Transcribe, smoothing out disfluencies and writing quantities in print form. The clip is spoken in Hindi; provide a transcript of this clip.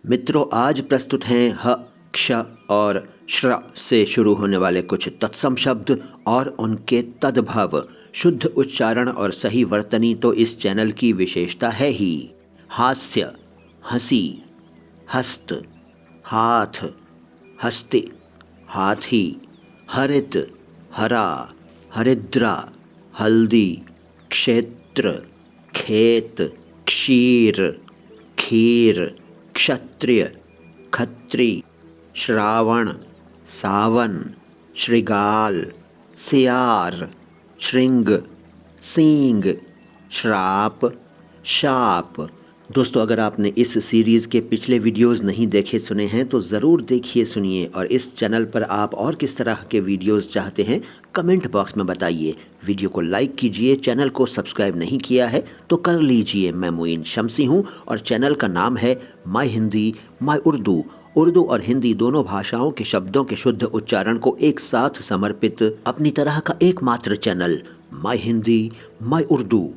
मित्रों, आज प्रस्तुत हैं ह, क्ष और श्र से शुरू होने वाले कुछ तत्सम शब्द और उनके तद्भव। शुद्ध उच्चारण और सही वर्तनी तो इस चैनल की विशेषता है ही। हास्य, हंसी, हस्त, हाथ, हस्ती, हाथी, हरित, हरा, हरिद्रा, हल्दी, क्षेत्र, खेत, क्षीर, खीर, क्षत्रिय, खत्री, श्रावण, सावन, श्रृगाल, सियार, श्रृंग, सींग, श्राप, शाप। दोस्तों, अगर आपने इस सीरीज़ के पिछले वीडियोस नहीं देखे सुने हैं तो ज़रूर देखिए सुनिए, और इस चैनल पर आप और किस तरह के वीडियोस चाहते हैं कमेंट बॉक्स में बताइए। वीडियो को लाइक कीजिए, चैनल को सब्सक्राइब नहीं किया है तो कर लीजिए। मैं मोइन शम्सी हूँ और चैनल का नाम है माय हिंदी माय उर्दू। उर्दू और हिंदी दोनों भाषाओं के शब्दों के शुद्ध उच्चारण को एक साथ समर्पित अपनी तरह का एकमात्र channel my Hindi my Urdu.